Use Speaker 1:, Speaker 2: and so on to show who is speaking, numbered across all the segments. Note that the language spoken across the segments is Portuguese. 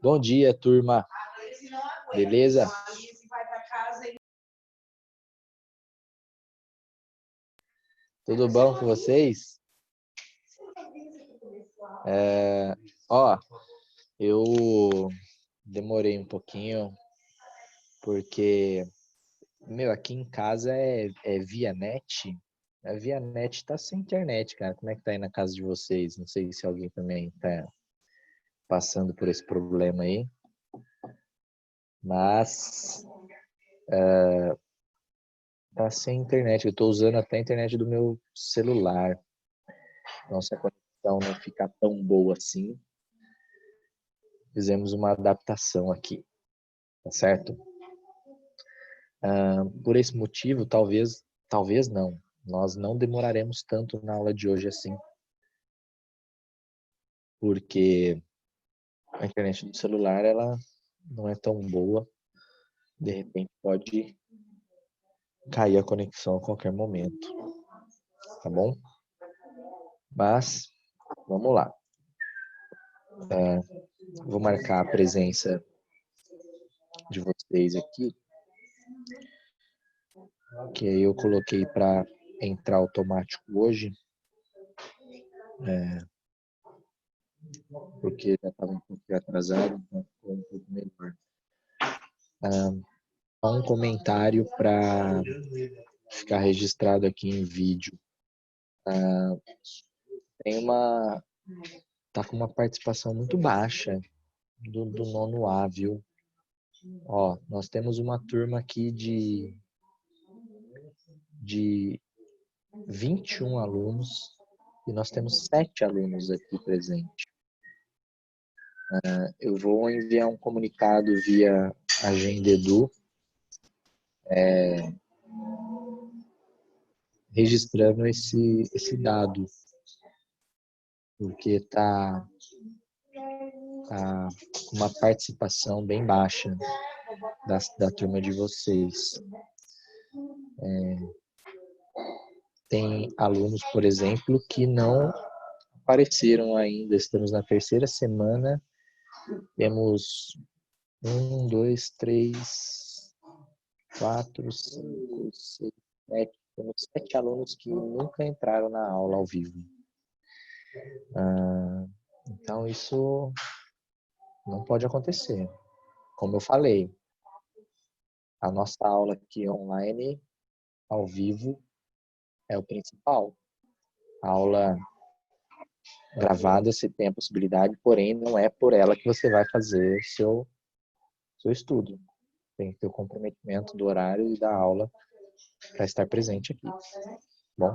Speaker 1: Bom dia, turma. Beleza? Tudo bom com vocês? Eu demorei um pouquinho porque, aqui em casa é via net. A via net tá sem internet, cara. Como é que tá aí na casa de vocês? Não sei se alguém também tá passando por esse problema aí. Mas tá sem internet. Eu tô usando até a internet do meu celular. Então, se a conexão não ficar tão boa assim, fizemos uma adaptação aqui, tá certo? Por esse motivo, talvez não. Nós não demoraremos tanto na aula de hoje assim, porque a internet do celular ela não é tão boa. De repente pode cair a conexão a qualquer momento, tá bom? Mas vamos lá. Vou marcar a presença de vocês aqui, que eu coloquei para entrar automático hoje, porque já estava um pouco atrasado, então ficou um pouco melhor. Um comentário para ficar registrado aqui em vídeo. Tá com uma participação muito baixa do nono A, viu? Ó, nós temos uma turma aqui de 21 alunos e nós temos 7 alunos aqui presentes. Eu vou enviar um comunicado via Agenda Edu, registrando esse dado, porque tá com uma participação bem baixa da turma de vocês. Tem alunos, por exemplo, que não apareceram ainda. Estamos na terceira semana. Temos 1, 2, 3, 4, 5, 6, 7. Temos 7 alunos que nunca entraram na aula ao vivo. Então, isso não pode acontecer. Como eu falei, a nossa aula aqui online, ao vivo, é o principal. A aula gravada, você tem a possibilidade, porém, não é por ela que você vai fazer seu estudo. Tem que ter o comprometimento do horário e da aula para estar presente aqui. Bom,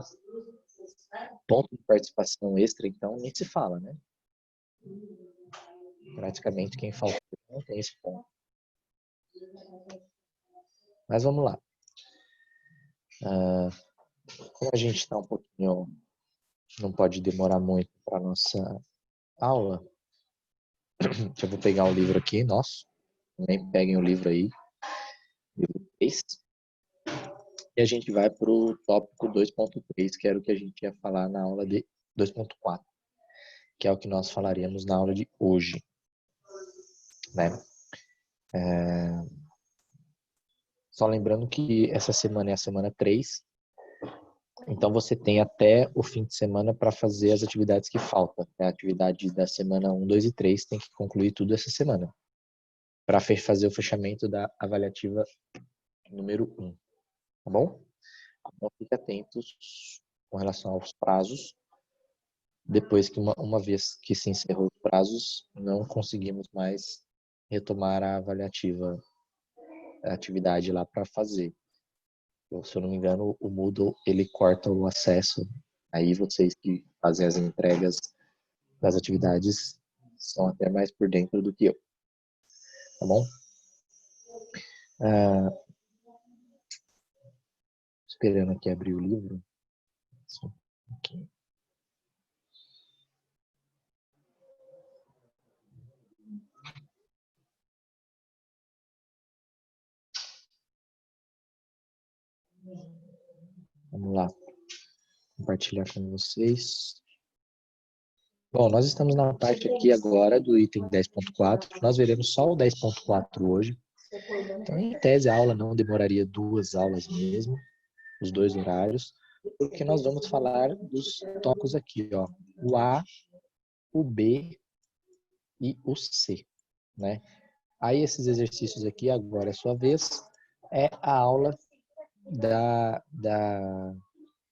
Speaker 1: ponto de participação extra, então, nem se fala, né? Praticamente quem faltou não tem esse ponto. Mas vamos lá. Como a gente está um pouquinho, não pode demorar muito para nossa aula, eu vou pegar o livro aqui, nosso, nem peguem o livro aí, livro 3, e a gente vai para o tópico 2.3, que era o que a gente ia falar na aula de 2.4, que é o que nós falaremos na aula de hoje, né? Só lembrando que essa semana é a semana 3, então você tem até o fim de semana para fazer as atividades que faltam. A atividade da semana 1, 2 e 3 tem que concluir tudo essa semana, para fazer o fechamento da avaliativa número 1, tá bom? Então fique atentos com relação aos prazos. Depois que uma vez que se encerrou os prazos, não conseguimos mais retomar a avaliativa, a atividade lá para fazer. Se eu não me engano, o Moodle ele corta o acesso. Aí vocês que fazem as entregas das atividades são até mais por dentro do que eu. Tá bom? Esperando aqui abrir o livro. Aqui. Vamos lá. Compartilhar com vocês. Bom, nós estamos na parte aqui agora do item 10.4. Nós veremos só o 10.4 hoje. Então, em tese, a aula não demoraria 2 aulas mesmo, os 2 horários, porque nós vamos falar dos tópicos aqui, ó, o A, o B e o C, né? Aí esses exercícios aqui, agora é sua vez, é a aula da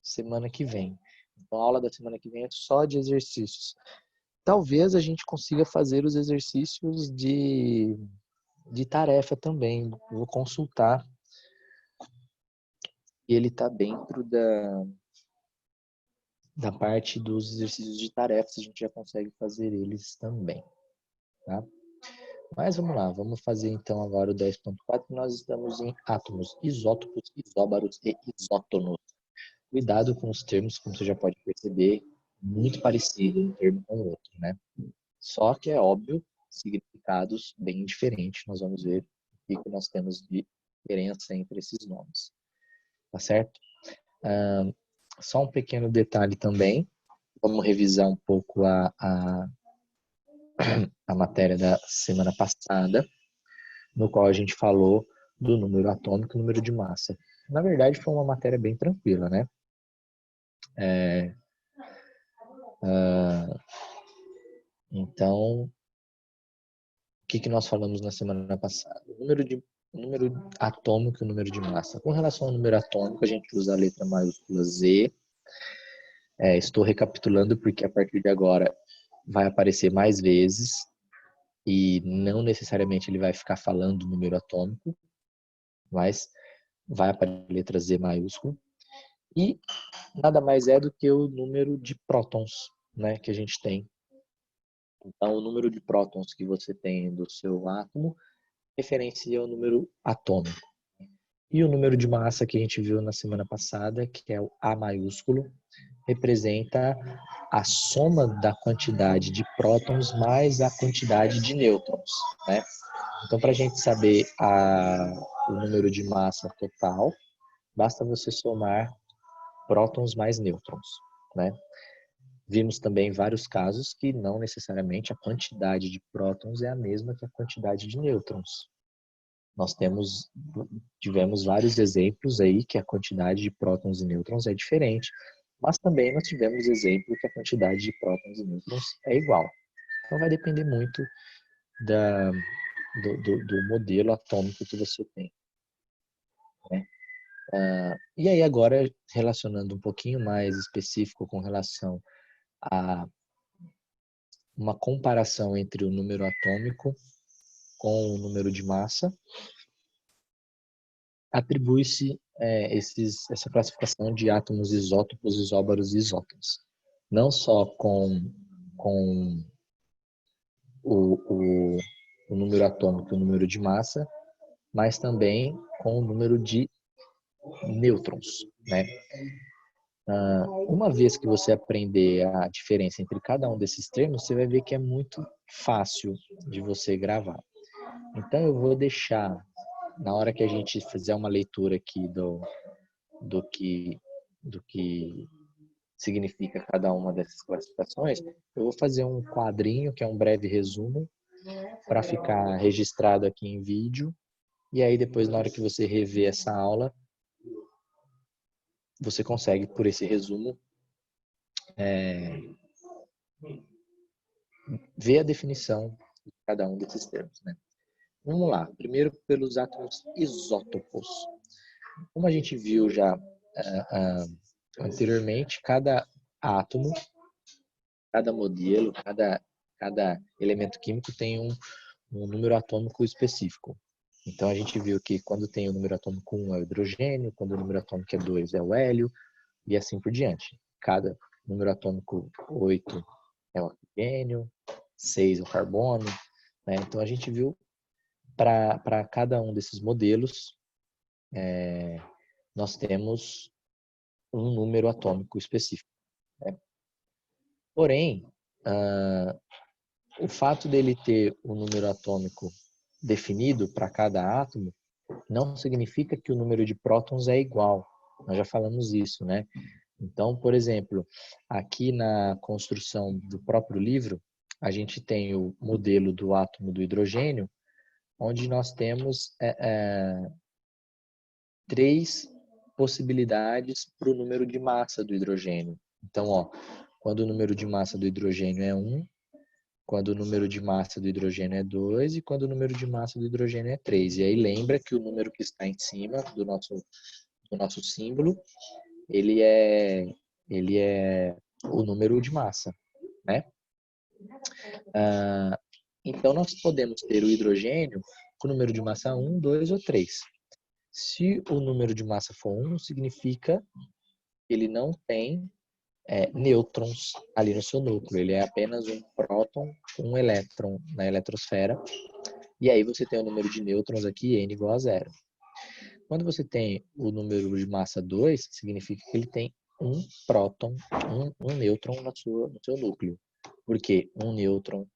Speaker 1: semana que vem. Então, a aula da semana que vem é só de exercícios. Talvez a gente consiga fazer os exercícios de tarefa também. Vou consultar. Ele está dentro da parte dos exercícios de tarefas. A gente já consegue fazer eles também. Tá? Mas vamos lá. Vamos fazer então agora o 10.4. Nós estamos em átomos, isótopos, isóbaros e isótonos. Cuidado com os termos, como você já pode perceber, muito parecido um termo com o outro, né? Só que é óbvio, significados bem diferentes. Nós vamos ver o que nós temos de diferença entre esses nomes. Tá certo? Só um pequeno detalhe também. Vamos revisar um pouco a matéria da semana passada, no qual a gente falou do número atômico e número de massa. Na verdade, foi uma matéria bem tranquila, né? Então, o que nós falamos na semana passada? O número atômico e o número de massa. Com relação ao número atômico, a gente usa a letra maiúscula Z. Estou recapitulando porque a partir de agora vai aparecer mais vezes e não necessariamente ele vai ficar falando do número atômico, mas vai aparecer a letra Z maiúscula. E nada mais é do que o número de prótons, né, que a gente tem. Então, o número de prótons que você tem do seu átomo referencia o número atômico. E o número de massa que a gente viu na semana passada, que é o A maiúsculo, representa a soma da quantidade de prótons mais a quantidade de nêutrons, né? Então, para a gente saber o número de massa total, basta você somar prótons mais nêutrons, né? Vimos também vários casos que não necessariamente a quantidade de prótons é a mesma que a quantidade de nêutrons. Nós tivemos vários exemplos aí que a quantidade de prótons e nêutrons é diferente, mas também nós tivemos exemplo que a quantidade de prótons e nêutrons é igual. Então vai depender muito do modelo atômico que você tem, né? E aí agora, relacionando um pouquinho mais específico com relação a uma comparação entre o número atômico com o número de massa, atribui-se essa classificação de átomos, isótopos, isóbaros e isótons. Não só com o número atômico e o número de massa, mas também com o número de nêutrons, né? Uma vez que você aprender a diferença entre cada um desses termos, você vai ver que é muito fácil de você gravar. Então eu vou deixar, na hora que a gente fizer uma leitura aqui do que significa cada uma dessas classificações, eu vou fazer um quadrinho, que é um breve resumo, para ficar registrado aqui em vídeo. E aí depois, na hora que você rever essa aula, você consegue, por esse resumo, ver a definição de cada um desses termos, né? Vamos lá. Primeiro, pelos átomos isótopos. Como a gente viu já anteriormente, cada átomo, cada modelo, cada elemento químico tem um número atômico específico. Então, a gente viu que quando tem o número atômico 1 é o hidrogênio, quando o número atômico é 2 é o hélio, e assim por diante. Cada número atômico 8 é o oxigênio, 6 é o carbono, né? Então, a gente viu para cada um desses modelos, nós temos um número atômico específico, né? Porém, o fato dele ter um número atômico definido para cada átomo não significa que o número de prótons é igual. Nós já falamos isso, né? Então, por exemplo, aqui na construção do próprio livro, a gente tem o modelo do átomo do hidrogênio, onde nós temos 3 possibilidades para o número de massa do hidrogênio. Então, ó, quando o número de massa do hidrogênio é 1, quando o número de massa do hidrogênio é 2 e quando o número de massa do hidrogênio é 3. E aí lembra que o número que está em cima do nosso símbolo, ele é o número de massa, né? Então, nós podemos ter o hidrogênio com o número de massa 1, 2 ou 3. Se o número de massa for 1, significa que ele não tem nêutrons ali no seu núcleo. Ele é apenas um próton com um elétron na eletrosfera. E aí você tem o número de nêutrons aqui, n igual a 0. Quando você tem o número de massa 2, significa que ele tem um próton, um nêutron no seu núcleo. Porque um nêutron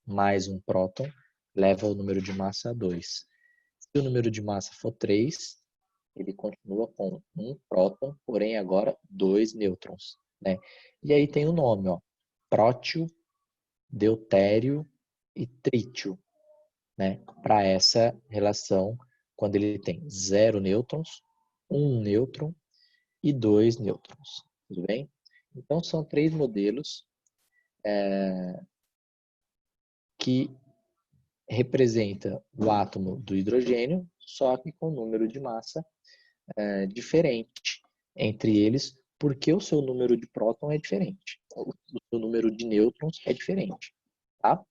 Speaker 1: mais um próton leva o número de massa 2. Se o número de massa for 3, ele continua com um próton, porém agora 2 nêutrons, né? E aí tem o nome, ó, prótio, deutério e trítio, né? Para essa relação, quando ele tem 0 nêutrons, 1 nêutron e 2 nêutrons, tudo bem? Então são 3 modelos que representa o átomo do hidrogênio, só que com número de massa diferente entre eles, porque o seu número de próton é diferente, o seu número de nêutrons é diferente, tá?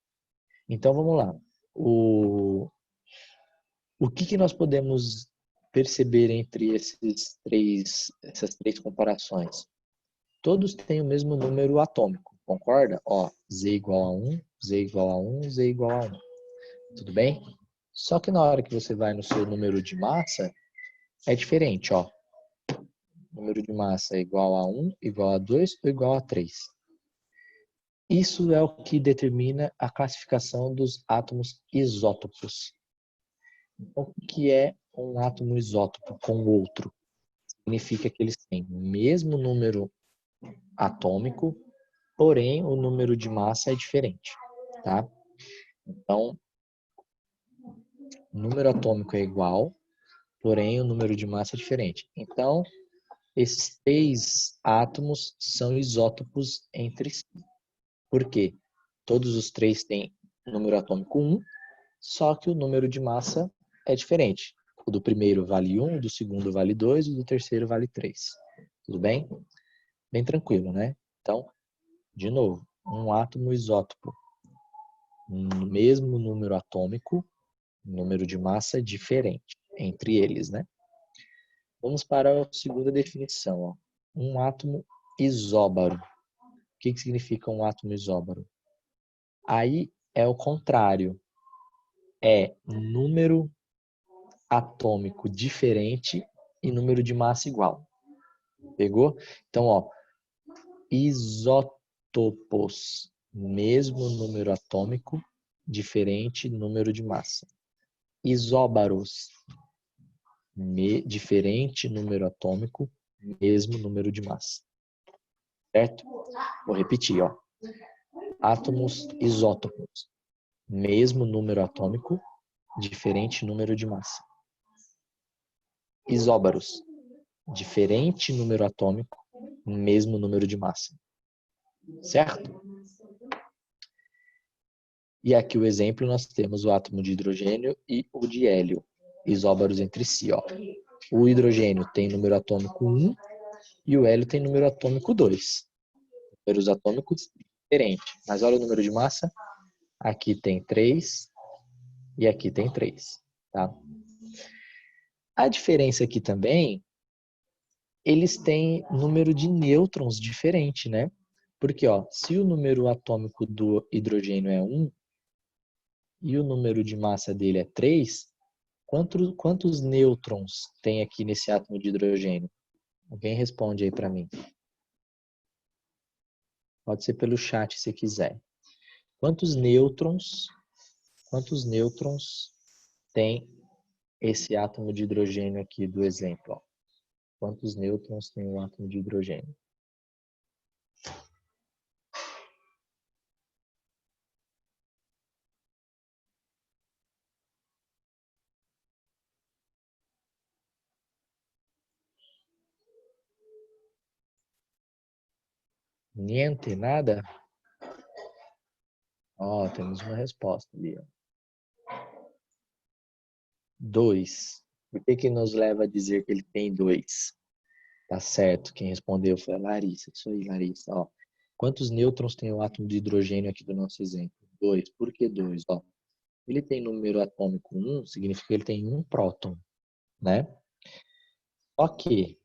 Speaker 1: Então vamos lá. O que nós podemos perceber entre essas três comparações? Todos têm o mesmo número atômico, concorda? Ó, Z igual a 1, Z igual a 1, Z igual a 1. Tudo bem? Só que na hora que você vai no seu número de massa, é diferente, ó. Número de massa é igual a 1, igual a 2 ou igual a 3. Isso é o que determina a classificação dos átomos isótopos. Então, o que é um átomo isótopo com o outro? Significa que eles têm o mesmo número atômico, porém o número de massa é diferente, tá? Então, o número atômico é igual, porém o número de massa é diferente. Então, esses 3 átomos são isótopos entre si. Por quê? Todos os 3 têm número atômico 1, só que o número de massa é diferente. O do primeiro vale 1, o do segundo vale 2, o do terceiro vale 3. Tudo bem? Bem tranquilo, né? Então, de novo, um átomo isótopo, mesmo número atômico, número de massa diferente entre eles, né? Vamos para a segunda definição. Ó. Um átomo isóbaro. O que significa um átomo isóbaro? Aí é o contrário. É número atômico diferente e número de massa igual. Pegou? Então, ó, isótopos, mesmo número atômico, diferente número de massa. Isóbaros, diferente número atômico, mesmo número de massa. Certo? Vou repetir, ó. Átomos isótopos, mesmo número atômico, diferente número de massa. Isóbaros, diferente número atômico, mesmo número de massa. Certo? E aqui o exemplo, nós temos o átomo de hidrogênio e o de hélio, isóbaros entre si. Ó. O hidrogênio tem número atômico 1 e o hélio tem número atômico 2. Números atômicos diferentes. Mas olha o número de massa. Aqui tem 3 e aqui tem 3. Tá? A diferença aqui também, eles têm número de nêutrons diferente, né? Porque, ó, se o número atômico do hidrogênio é 1 e o número de massa dele é 3, quantos nêutrons tem aqui nesse átomo de hidrogênio? Alguém responde aí para mim. Pode ser pelo chat se quiser. Quantos nêutrons tem esse átomo de hidrogênio aqui do exemplo? Ó? Quantos nêutrons tem o átomo de hidrogênio? Niente, nada? Ó, temos uma resposta ali, ó. 2. Por que que nos leva a dizer que ele tem 2? Tá certo, quem respondeu foi a Larissa. Isso aí, Larissa, ó. Quantos nêutrons tem o átomo de hidrogênio aqui do nosso exemplo? 2. Por que 2? Ó, ele tem número atômico 1, significa que ele tem um próton, né? Só que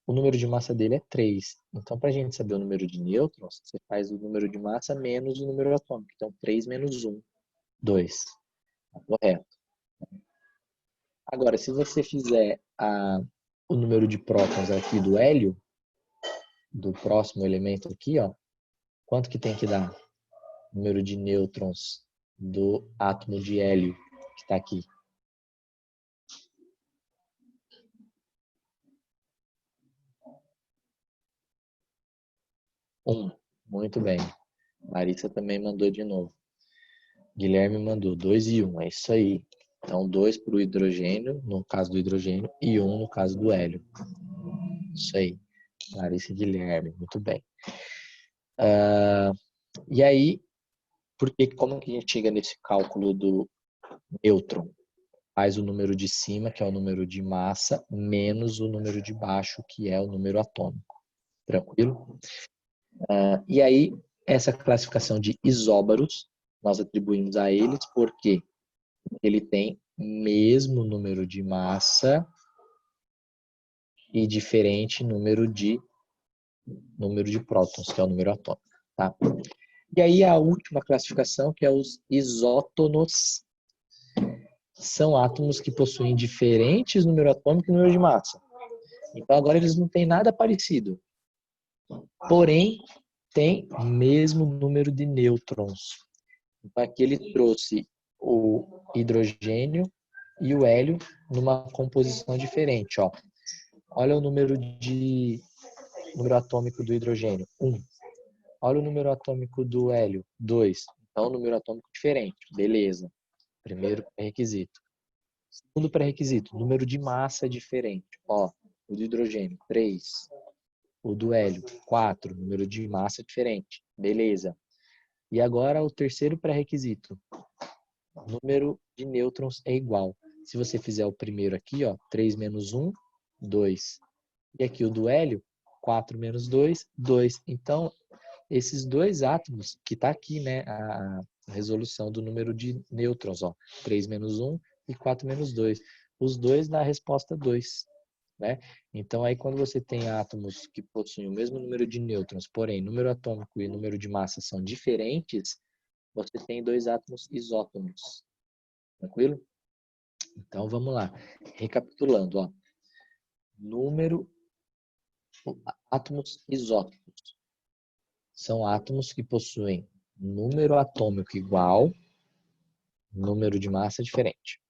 Speaker 1: o número de massa dele é 3. Então, para a gente saber o número de nêutrons, você faz o número de massa menos o número atômico. Então, 3 menos 1, 2. Tá correto. Agora, se você fizer o número de prótons aqui do hélio, do próximo elemento aqui, ó, quanto que tem que dar? Número de nêutrons do átomo de hélio que está aqui. 1. Muito bem. Larissa também mandou de novo. Guilherme mandou 2 e 1. É isso aí. Então, 2 para o hidrogênio, no caso do hidrogênio, e 1 no caso do hélio. Isso aí. Larissa e Guilherme. Muito bem. E aí, como que a gente chega nesse cálculo do nêutron? Faz o número de cima, que é o número de massa, menos o número de baixo, que é o número atômico. Tranquilo? E aí, essa classificação de isóbaros, nós atribuímos a eles porque ele tem mesmo número de massa e diferente número de prótons, que é o número atômico. Tá? E aí, a última classificação, que é os isótonos, são átomos que possuem diferentes número atômico e número de massa. Então, agora eles não têm nada parecido. Porém, tem o mesmo número de nêutrons. Então, aqui ele trouxe o hidrogênio e o hélio numa composição diferente. Ó. Olha o número atômico do hidrogênio, 1. Olha o número atômico do hélio, 2. Então, número atômico diferente. Beleza. Primeiro pré-requisito. Segundo pré-requisito, número de massa diferente. Ó, o do hidrogênio, 3. O do hélio, 4. Número de massa diferente. Beleza. E agora o terceiro pré-requisito. Número de nêutrons é igual. Se você fizer o primeiro aqui, ó, 3 menos 1, 2. E aqui o do hélio, 4 menos 2, 2. Então, esses dois átomos, que está aqui, né, a resolução do número de nêutrons, ó, 3 menos 1 e 4 menos 2. Os dois dá a resposta 2. Né? Então, aí quando você tem átomos que possuem o mesmo número de nêutrons, porém número atômico e número de massa são diferentes, você tem dois átomos isótomos. Tranquilo? Então, vamos lá. Recapitulando, ó. Átomos isótopos são átomos que possuem número atômico igual, número de massa diferente.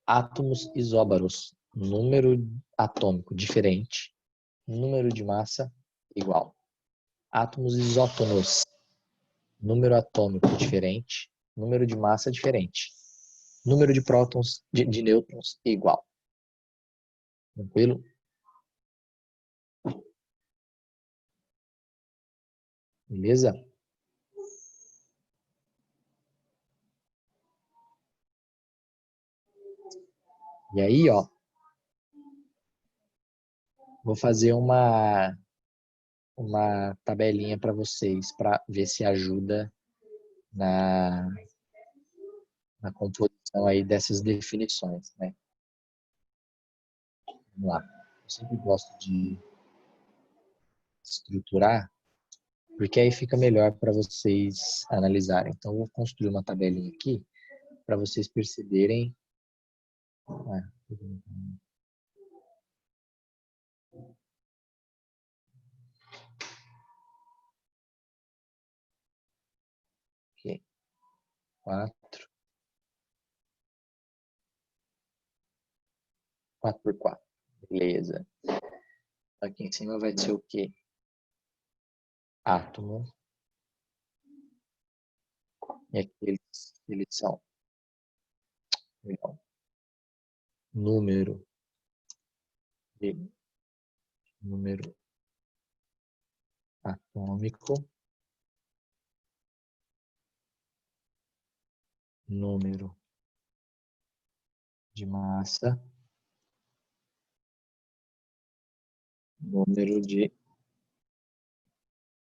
Speaker 1: Átomos isóbaros, número atômico diferente, número de massa igual. Átomos isótonos, número atômico diferente, número de massa diferente. Número de prótons, de nêutrons igual. Tranquilo? Beleza? E aí, ó, vou fazer uma tabelinha para vocês, para ver se ajuda na, na composição aí dessas definições, né? Vamos lá. Eu sempre gosto de estruturar, porque aí fica melhor para vocês analisarem. Então, eu vou construir uma tabelinha aqui para vocês perceberem. Aqui, 4 por 4. Beleza. Aqui em cima vai ser o quê? Átomo. E aqui eles são número de número atômico, número de massa, número de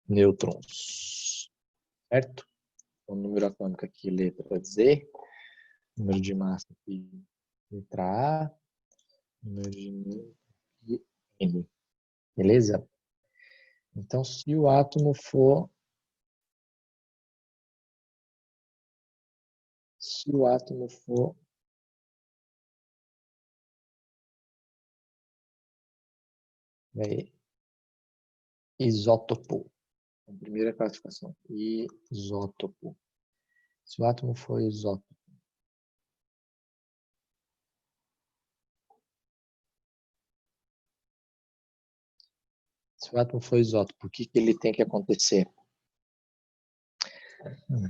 Speaker 1: nêutrons, certo? O número atômico aqui, letra Z, número de massa aqui, letra A, número de nêutrons aqui, N, beleza? Então, se o átomo for isótopo, a primeira classificação, isótopo. Se o átomo for isótopo, o que ele tem que acontecer?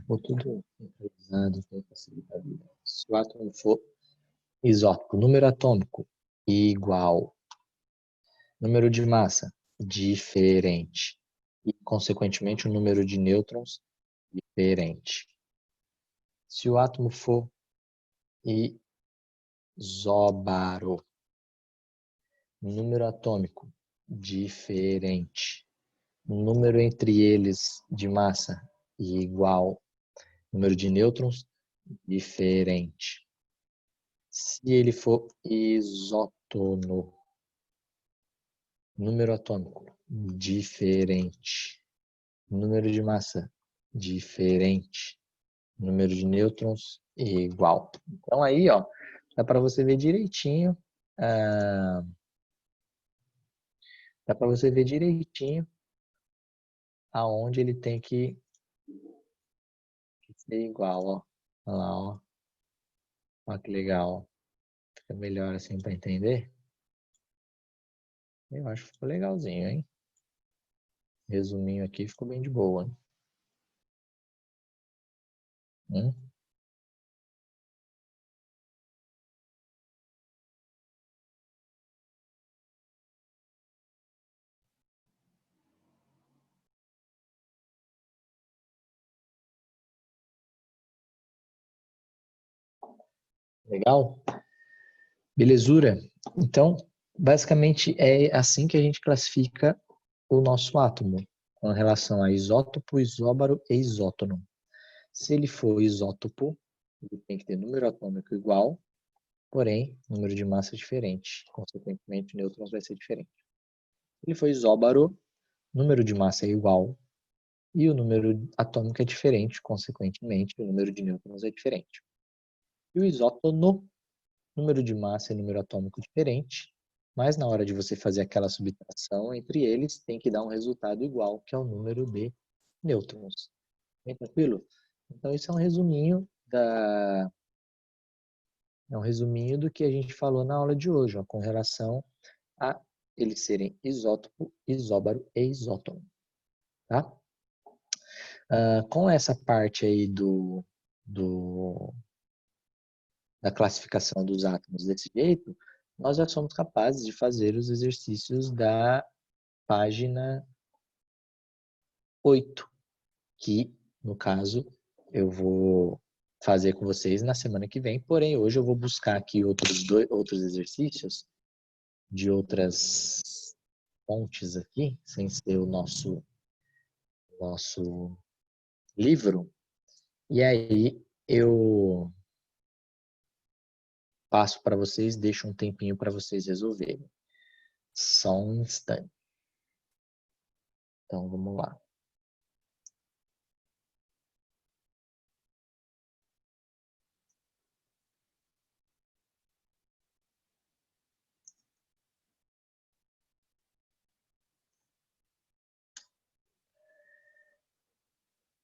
Speaker 1: Vou tudo centralizado para facilitar a vida. Se o átomo for isótopo, número atômico igual, número de massa diferente e, consequentemente, o número de nêutrons diferente. Se o átomo for isóbaro, número atômico diferente, número entre eles de massa igual, número de nêutrons diferente. Se ele for isótono, número atômico diferente, número de massa diferente, número de nêutrons igual. Então aí, ó, dá para você ver direitinho, aonde ele tem que ser igual, ó. Olha lá, ó. Olha que legal. Fica melhor assim para entender. Eu acho que ficou legalzinho, hein? Resuminho aqui ficou bem de boa, hein? Legal? Belezura? Então, basicamente é assim que a gente classifica o nosso átomo, com relação a isótopo, isóbaro e isótono. Se ele for isótopo, ele tem que ter número atômico igual, porém, número de massa diferente. Consequentemente, nêutrons vai ser diferente. Se ele for isóbaro, número de massa é igual e o número atômico é diferente, consequentemente, o número de nêutrons é diferente. E o isótono, número de massa e número atômico diferente, mas na hora de você fazer aquela subtração entre eles, tem que dar um resultado igual, que é o número de nêutrons. Bem tranquilo? Então, isso é um resuminho do que a gente falou na aula de hoje, ó, com relação a eles serem isótopo, isóbaro e isótono. Tá? Com essa parte aí da classificação dos átomos desse jeito, nós já somos capazes de fazer os exercícios da página 8, que, no caso, eu vou fazer com vocês na semana que vem, porém, hoje eu vou buscar aqui outros exercícios de outras fontes aqui, sem ser o nosso livro, e aí eu passo para vocês, deixo um tempinho para vocês resolverem. Só um instante. Então, vamos lá.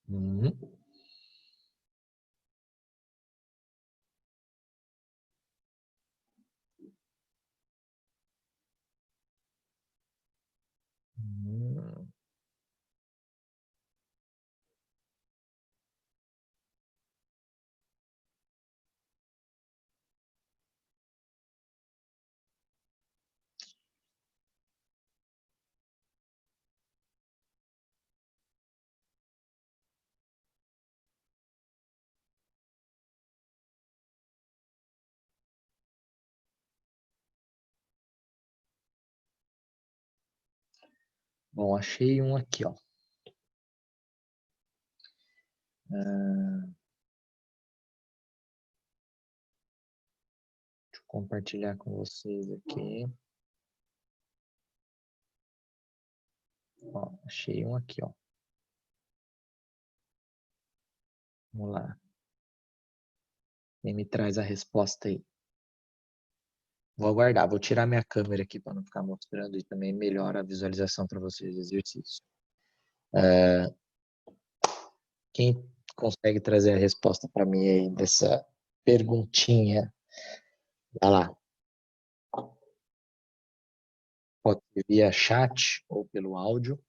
Speaker 1: Hum. Hum. Bom, achei um aqui, ó. Deixa eu compartilhar com vocês aqui. Ó, achei um aqui, ó. Vamos lá. Quem me traz a resposta aí? Vou aguardar. Vou tirar minha câmera aqui para não ficar mostrando e também melhora a visualização para vocês do exercício. Quem consegue trazer a resposta para mim aí dessa perguntinha? Vai lá. Pode ser via chat ou pelo áudio.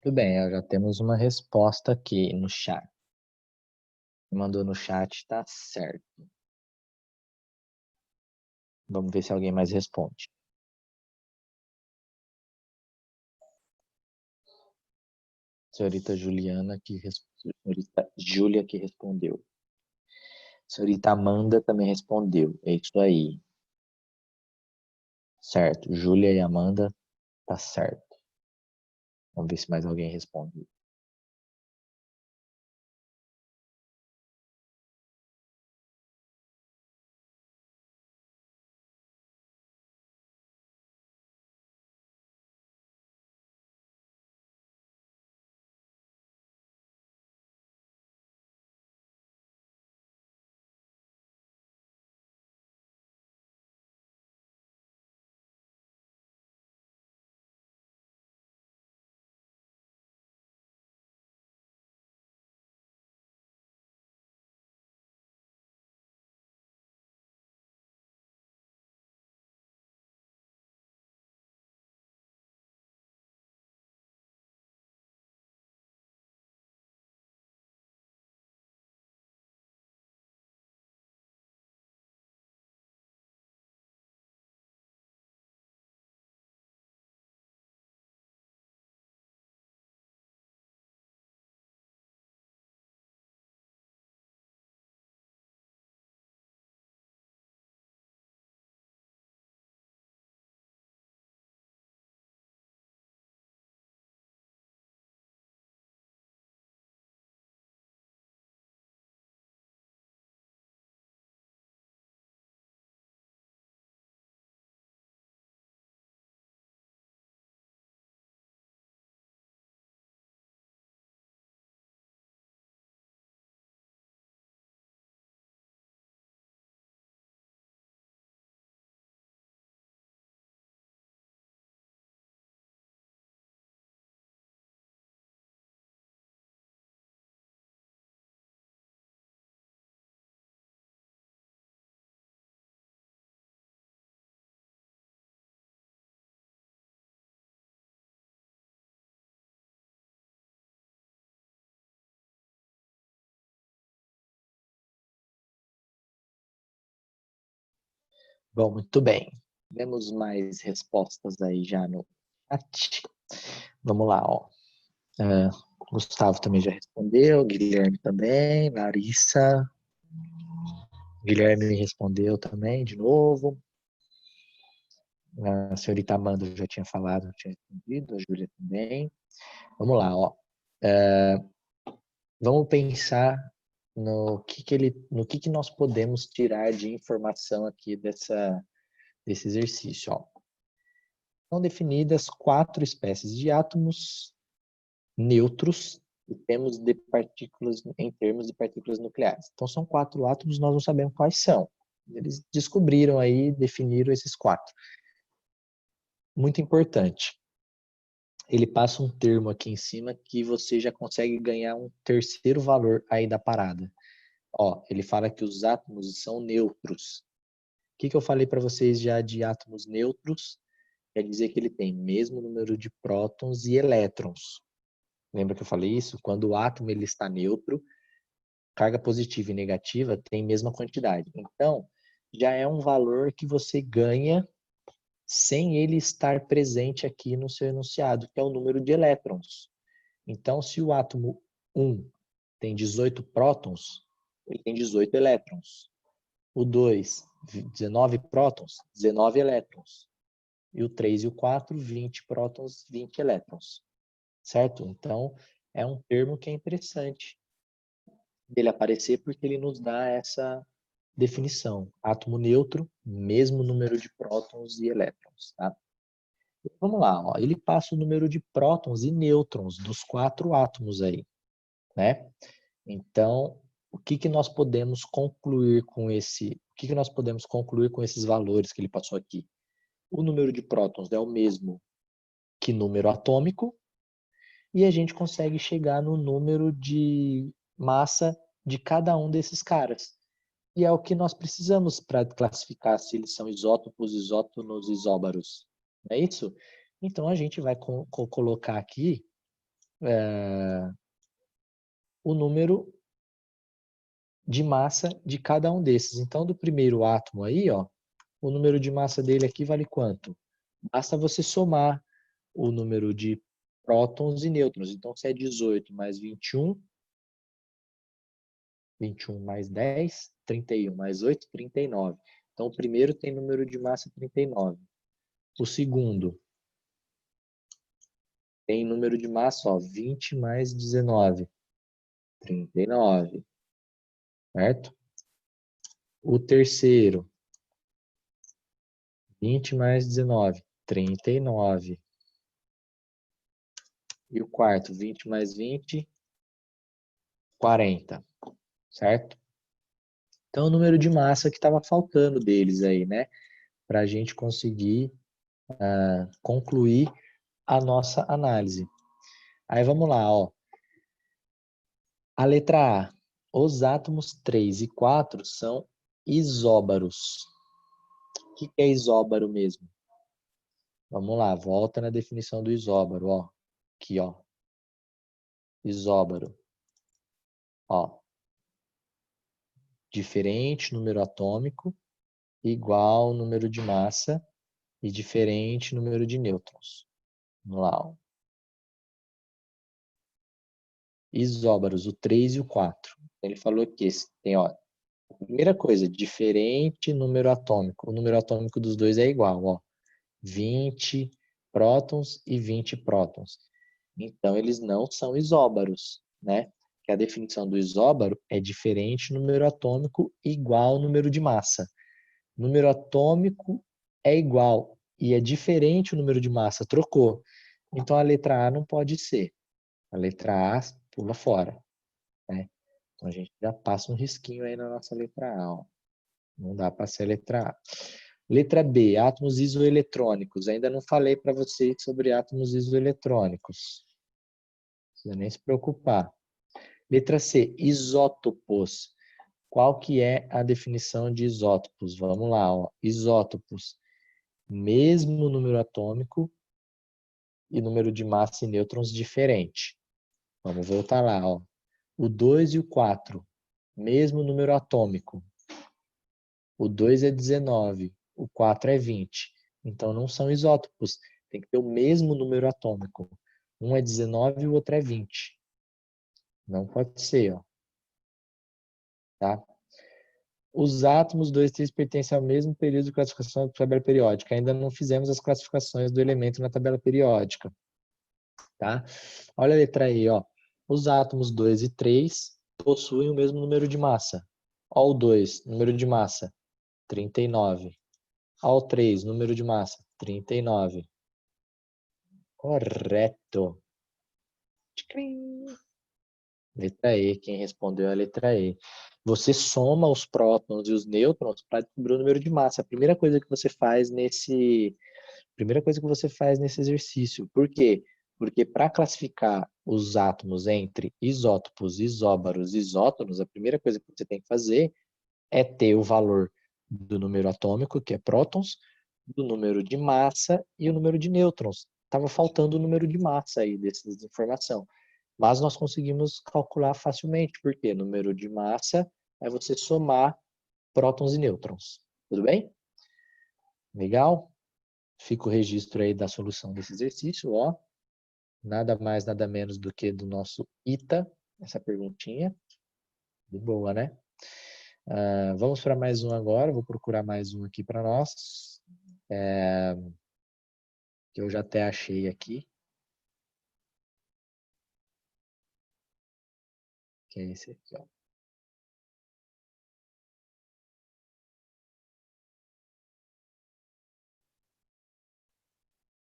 Speaker 1: Tudo bem, já temos uma resposta aqui no chat. Quem mandou no chat está certo. Vamos ver se alguém mais responde. Senhorita Juliana, senhorita Júlia que respondeu. Senhorita Amanda também respondeu. É isso aí. Certo. Júlia e Amanda, tá certo. Vamos ver se mais alguém responde. Bom, muito bem. Temos mais respostas aí já no chat. Vamos lá, ó. Gustavo também já respondeu, Guilherme também, Larissa. Guilherme respondeu também, de novo. A senhorita Amanda já tinha falado, tinha respondido, a Júlia também. Vamos lá, ó. Vamos pensar no que nós podemos tirar de informação aqui desse exercício. Ó. São definidas 4 espécies de átomos neutros e temos de partículas em termos de partículas nucleares. Então são 4 átomos, nós não sabemos quais são. Eles descobriram aí, definiram esses 4. Muito importante. Ele passa um termo aqui em cima que você já consegue ganhar um terceiro valor aí da parada. Ó, ele fala que os átomos são neutros. O que eu falei para vocês já de átomos neutros? Quer dizer que ele tem mesmo número de prótons e elétrons. Lembra que eu falei isso? Quando o átomo ele está neutro, carga positiva e negativa tem mesma quantidade. Então, já é um valor que você ganha sem ele estar presente aqui no seu enunciado, que é o número de elétrons. Então, se o átomo 1 tem 18 prótons, ele tem 18 elétrons. O 2, 19 prótons, 19 elétrons. E o 3 e o 4, 20 prótons, 20 elétrons. Certo? Então, é um termo que é interessante dele aparecer porque ele nos dá essa definição. Átomo neutro, mesmo número de prótons e elétrons. Tá? Vamos lá, ó. Ele passa o número de prótons e nêutrons dos 4 átomos aí. Né? Então, o que nós podemos concluir com esses valores que ele passou aqui? O número de prótons é o mesmo que número atômico e a gente consegue chegar no número de massa de cada um desses caras. E é o que nós precisamos para classificar se eles são isótopos, isótonos, isóbaros. Não é isso? Então, a gente vai colocar aqui o número de massa de cada um desses. Então, do primeiro átomo aí, ó, o número de massa dele aqui vale quanto? Basta você somar o número de prótons e nêutrons. Então, se é 18 mais 21, 21 mais 10, 31 mais 8, 39. Então, o primeiro tem número de massa 39. O segundo tem número de massa, ó, 20 mais 19, 39. Certo? O terceiro, 20 mais 19, 39. E o quarto, 20 mais 20, 40. Certo? Então, o número de massa que estava faltando deles aí, né? Para a gente conseguir concluir a nossa análise. Aí vamos lá, ó. A letra A. Os átomos 3 e 4 são isóbaros. O que é isóbaro mesmo? Vamos lá, volta na definição do isóbaro, ó. Aqui, ó. Isóbaro. Ó. Diferente número atômico, igual número de massa e diferente número de nêutrons. Vamos lá, ó. Isóbaros, o 3 e o 4. Ele falou que tem, ó, primeira coisa, diferente número atômico. O número atômico dos dois é igual, ó. 20 prótons e 20 prótons. Então, eles não são isóbaros, né? Que a definição do isóbaro é diferente número atômico igual número de massa. Número atômico é igual e é diferente o número de massa, trocou. Então, a letra A não pode ser. A letra A pula fora, né? Então, a gente já passa um risquinho aí na nossa letra A, ó. Não dá para ser a letra A. Letra B, átomos isoeletrônicos. Ainda não falei para vocês sobre átomos isoeletrônicos. Não precisa nem se preocupar. Letra C, isótopos. Qual que é a definição de isótopos? Vamos lá, ó. Isótopos. Mesmo número atômico e número de massa e nêutrons diferente. Vamos voltar lá, ó. O 2 e o 4, mesmo número atômico. O 2 é 19, o 4 é 20. Então, não são isótopos. Tem que ter o mesmo número atômico. Um é 19 e o outro é 20. Não pode ser, ó. Tá? Os átomos 2 e 3 pertencem ao mesmo período de classificação da tabela periódica. Ainda não fizemos as classificações do elemento na tabela periódica. Tá? Olha a letra E, ó. Os átomos 2 e 3 possuem o mesmo número de massa. Ó o 2, número de massa, 39. Ó o 3, número de massa, 39. Correto. Letra E, quem respondeu é a letra E. Você soma os prótons e os nêutrons para descobrir o número de massa. A primeira coisa que você faz nesse exercício. Por quê? Porque para classificar os átomos entre isótopos, isóbaros e isótonos, a primeira coisa que você tem que fazer é ter o valor do número atômico, que é prótons, do número de massa e o número de nêutrons. Estava faltando o número de massa aí dessa informação. Mas nós conseguimos calcular facilmente, porque número de massa é você somar prótons e nêutrons. Tudo bem? Legal? Fica o registro aí da solução desse exercício, ó. Nada mais, nada menos do que do nosso ITA, essa perguntinha. De boa, né? Vamos para mais um agora. Vou procurar mais um aqui para nós. Que eu já até achei aqui. Que é esse aqui, ó.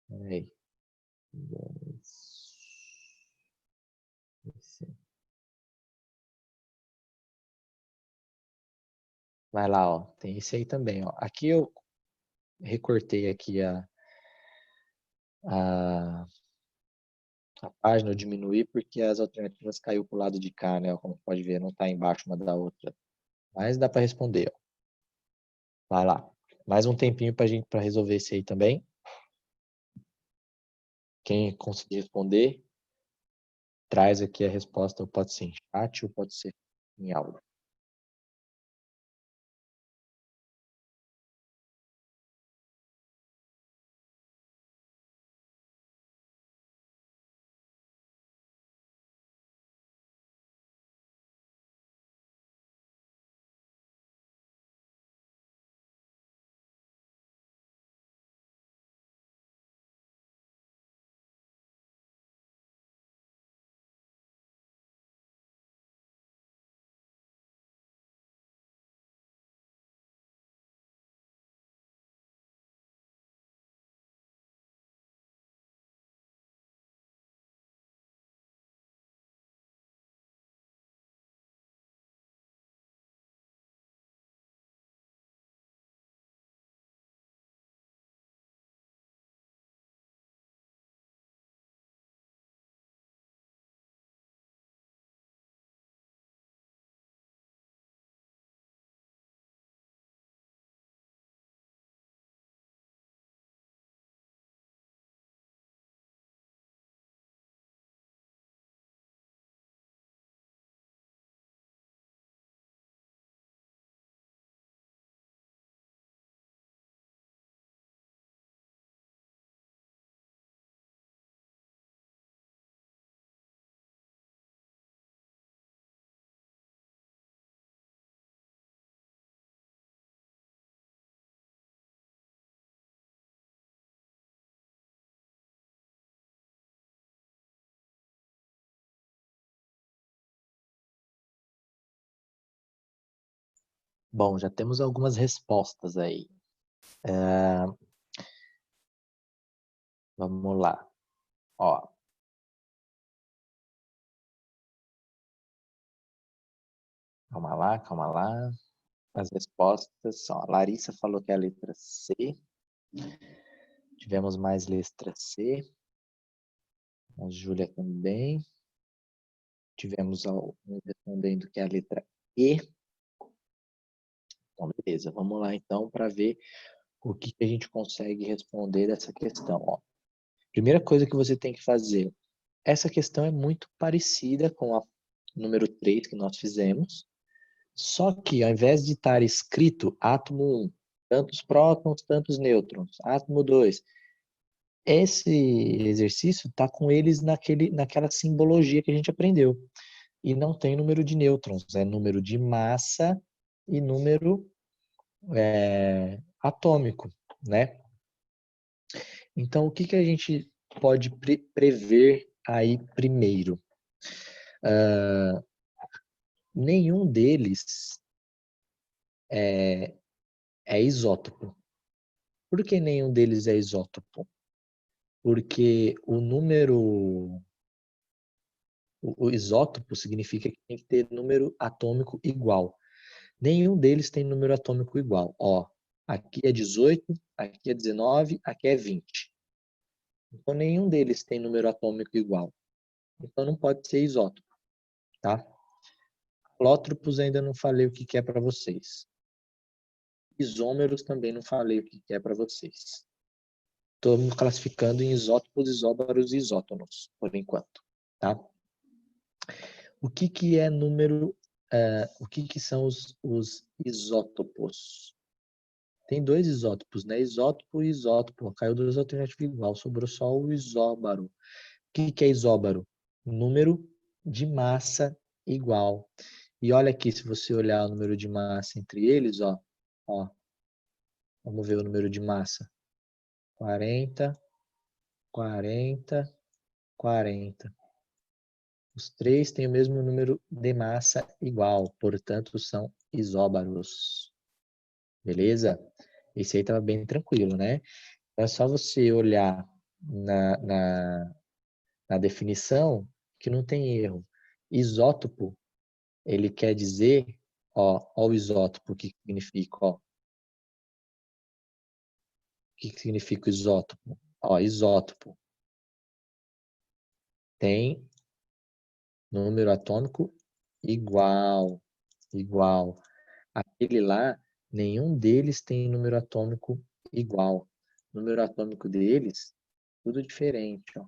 Speaker 1: Peraí. Vai lá, ó. Tem esse aí também, ó. Aqui eu recortei aqui a, a página, eu diminuí porque as alternativas caiu pro lado de cá, né? Como pode ver, não está embaixo uma da outra. Mas dá para responder, ó. Vai lá. Mais um tempinho para gente para resolver esse aí também. Quem conseguir responder, traz aqui a resposta, ou pode ser em chat ou pode ser em áudio. Bom, já temos algumas respostas aí. Vamos lá. Ó. Calma lá, calma lá. As respostas são: a Larissa falou que é a letra C. Tivemos mais letra C. A Júlia também. Tivemos alguém respondendo que é a letra E. Então, beleza. Vamos lá, então, para ver o que a gente consegue responder dessa questão. Ó. Primeira coisa que você tem que fazer. Essa questão é muito parecida com a número 3 que nós fizemos. Só que, ao invés de estar escrito átomo 1, tantos prótons, tantos nêutrons, átomo 2, esse exercício está com eles naquela simbologia que a gente aprendeu. E não tem número de nêutrons, é número de massa e número atômico, né? Então, o que a gente pode prever aí primeiro? nenhum deles é isótopo. Por que nenhum deles é isótopo? Porque o isótopo significa que tem que ter número atômico igual. Nenhum deles tem número atômico igual. Ó, aqui é 18, aqui é 19, aqui é 20. Então, nenhum deles tem número atômico igual. Então, não pode ser isótopo, tá? Alótropos ainda não falei o que é para vocês. Isômeros também não falei o que é para vocês. Estou me classificando em isótopos, isóbaros e isótonos, por enquanto, tá? O que é número... o que são os isótopos? Tem dois isótopos, né? Isótopo e isótopo. Caiu duas alternativas igual, sobrou só o isóbaro. O que é isóbaro? Número de massa igual. E olha aqui, se você olhar o número de massa entre eles, ó, vamos ver o número de massa. 40, 40, 40. Os três têm o mesmo número de massa igual, portanto, são isóbaros. Beleza? Esse aí estava bem tranquilo, né? É só você olhar na definição que não tem erro. Isótopo, ele quer dizer, ó o isótopo, o que significa, ó. O que significa o isótopo? Ó, isótopo tem número atômico igual, igual. Aquele lá, nenhum deles tem número atômico igual. O número atômico deles, tudo diferente, ó.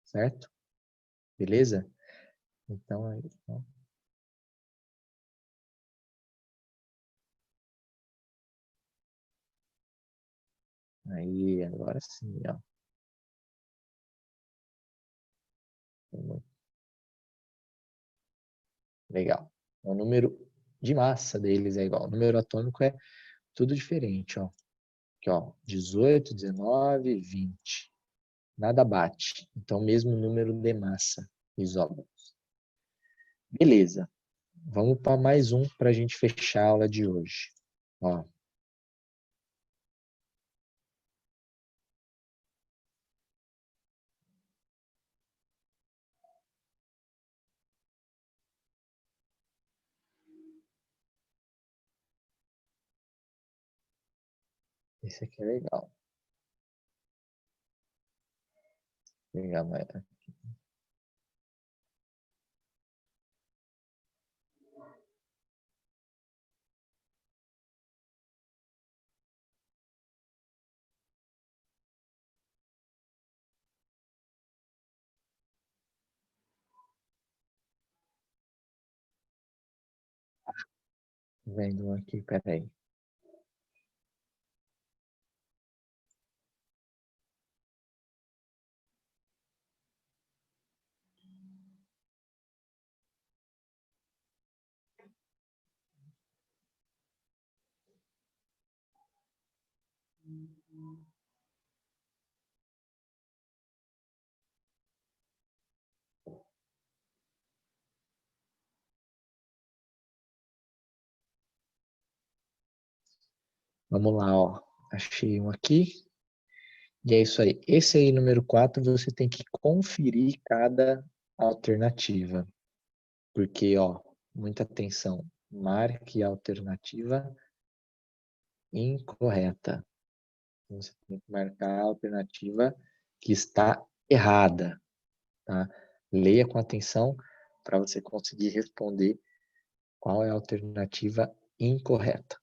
Speaker 1: Certo? Beleza? Então, aí agora sim, ó. Legal. O número de massa deles é igual. O número atômico é tudo diferente, ó. Aqui, ó, 18, 19, 20. Nada bate. Então, mesmo número de massa, isóbaros. Beleza. Vamos para mais um para a gente fechar a aula de hoje. Ó, esse aqui é legal. Legal, mas... Vendo um aqui, peraí. Vamos lá, ó. Achei um aqui. E é isso aí. Esse aí, número 4, você tem que conferir cada alternativa. Porque, ó, muita atenção. Marque a alternativa incorreta. Você tem que marcar a alternativa que está errada, tá? Leia com atenção para você conseguir responder qual é a alternativa incorreta.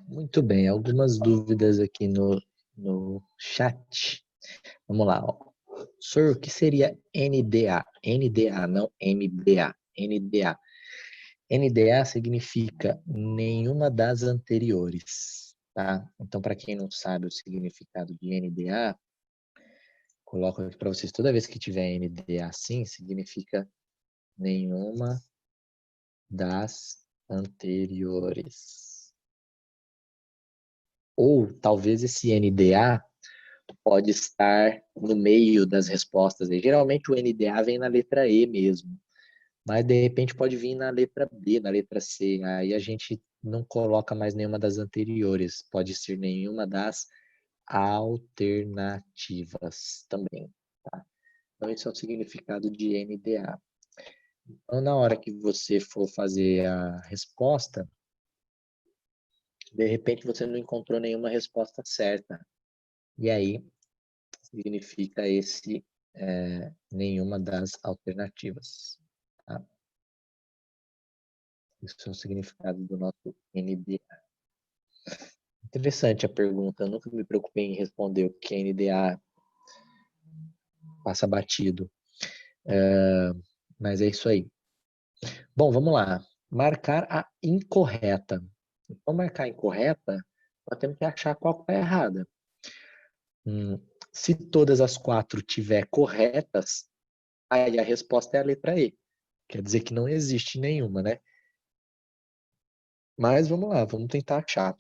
Speaker 1: Muito bem, algumas dúvidas aqui no chat. Vamos lá, ó. Sir, o que seria NDA? NDA, não MBA. NDA. NDA significa nenhuma das anteriores, tá? Então, para quem não sabe o significado de NDA, coloco aqui para vocês, toda vez que tiver NDA assim, significa nenhuma das anteriores. Ou talvez esse NDA pode estar no meio das respostas. Geralmente o NDA vem na letra E mesmo, mas de repente pode vir na letra B, na letra C. Aí a gente não coloca mais nenhuma das anteriores, pode ser nenhuma das alternativas também, tá? Então esse é o significado de NDA. Então na hora que você for fazer a resposta, de repente você não encontrou nenhuma resposta certa. E aí significa esse nenhuma das alternativas. Tá? Isso é o significado do nosso NDA. Interessante a pergunta, eu nunca me preocupei em responder o que é NDA, passa batido. Mas é isso aí. Bom, vamos lá. Marcar a incorreta. Então, marcar a incorreta, nós temos que achar qual que está errada. Se todas as 4 tiver corretas, aí a resposta é a letra E. Quer dizer que não existe nenhuma, né? Mas vamos lá, vamos tentar achar.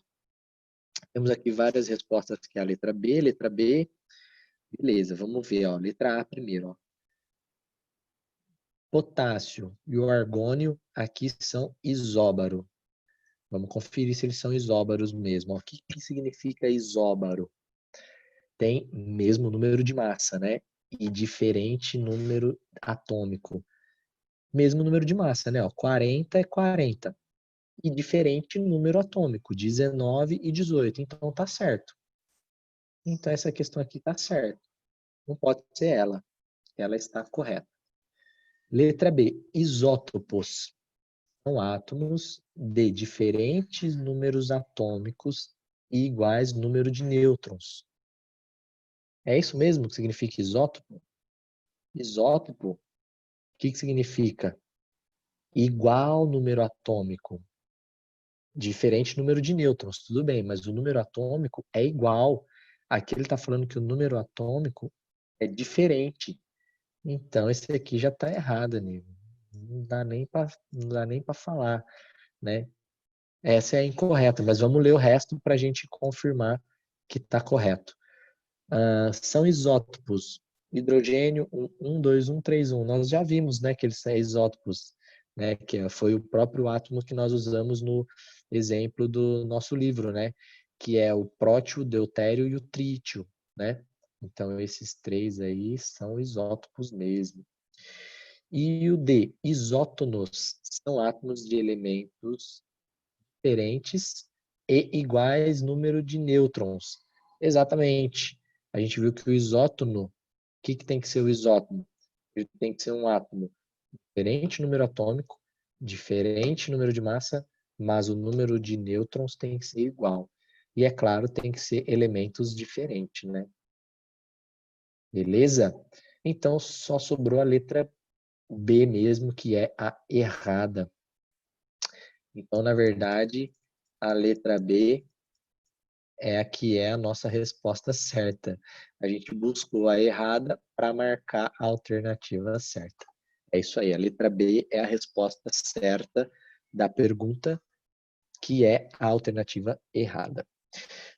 Speaker 1: Temos aqui várias respostas que é a letra B, beleza, vamos ver, ó, letra A primeiro, ó. Potássio e o argônio aqui são isóbaro. Vamos conferir se eles são isóbaros mesmo. Ó. O que significa isóbaro? Tem mesmo número de massa, né? E diferente número atômico. Mesmo número de massa, né? Ó, 40 é 40. E diferente número atômico, 19 e 18. Então tá certo. Então essa questão aqui tá certa. Não pode ser ela. Ela está correta. Letra B. Isótopos. São átomos de diferentes números atômicos e iguais número de nêutrons. É isso mesmo que significa isótopo? Isótopo, o que significa? Igual número atômico. Diferente número de nêutrons, tudo bem, mas o número atômico é igual. Aqui ele está falando que o número atômico é diferente. Então, esse aqui já está errado, amigo. Não dá nem para falar, né? Essa é a incorreta, mas vamos ler o resto para a gente confirmar que está correto. São isótopos. Hidrogênio 1, 2, 1, 3, 1. Nós já vimos, né, que eles são isótopos, né, que foi o próprio átomo que nós usamos no exemplo do nosso livro, né, que é o prótio, o deutério e o trítio, né? Então esses 3 aí são isótopos mesmo. E o D, isótonos, são átomos de elementos diferentes e iguais número de nêutrons. Exatamente. A gente viu que o isótono, o que tem que ser o isótono? Ele tem que ser um átomo diferente número atômico, diferente número de massa, mas o número de nêutrons tem que ser igual. E é claro, tem que ser elementos diferentes, né? Beleza? Então só sobrou a letra B mesmo, que é a errada. Então, na verdade, a letra B é a que é a nossa resposta certa. A gente buscou a errada para marcar a alternativa certa. É isso aí, a letra B é a resposta certa da pergunta, que é a alternativa errada.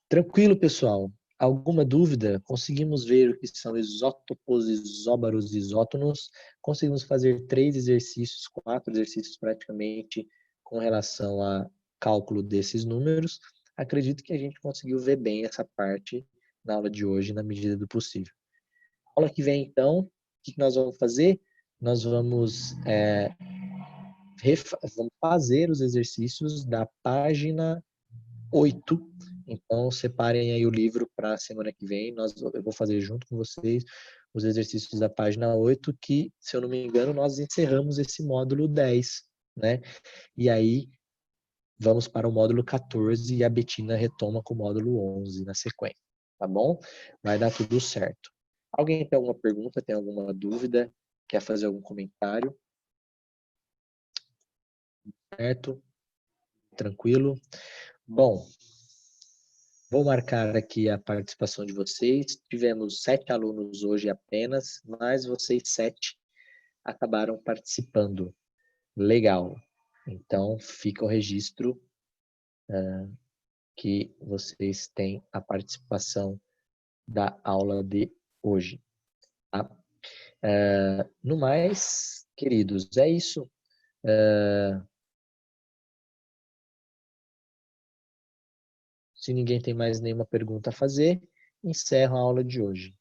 Speaker 1: Tranquilo, pessoal? Alguma dúvida? Conseguimos ver o que são isótopos, isóbaros, isótonos. Conseguimos fazer 3 exercícios, 4 exercícios praticamente com relação a cálculo desses números. Acredito que a gente conseguiu ver bem essa parte na aula de hoje, na medida do possível. Aula que vem, então, o que nós vamos fazer? Nós vamos fazer os exercícios da página 8. Então, separem aí o livro para a semana que vem. Eu vou fazer junto com vocês os exercícios da página 8, que, se eu não me engano, nós encerramos esse módulo 10, né? E aí, vamos para o módulo 14 e a Betina retoma com o módulo 11 na sequência, tá bom? Vai dar tudo certo. Alguém tem alguma pergunta, tem alguma dúvida? Quer fazer algum comentário? Certo? Tranquilo? Bom, vou marcar aqui a participação de vocês. Tivemos 7 alunos hoje apenas, mas vocês 7 acabaram participando. Legal. Então, fica o registro que vocês têm a participação da aula de hoje. Tá? No mais, queridos, é isso. Se ninguém tem mais nenhuma pergunta a fazer, encerro a aula de hoje.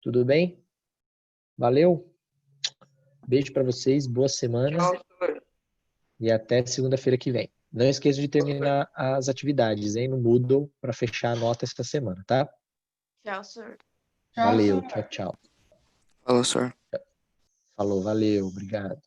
Speaker 1: Tudo bem? Valeu? Beijo para vocês, boa semana.
Speaker 2: Tchau, senhor.
Speaker 1: E até segunda-feira que vem. Não esqueça de terminar as atividades, hein, no Moodle para fechar a nota esta semana, tá?
Speaker 2: Tchau, senhor.
Speaker 1: Valeu, tchau, tchau.
Speaker 3: Falou, senhor.
Speaker 1: Falou, valeu, obrigado.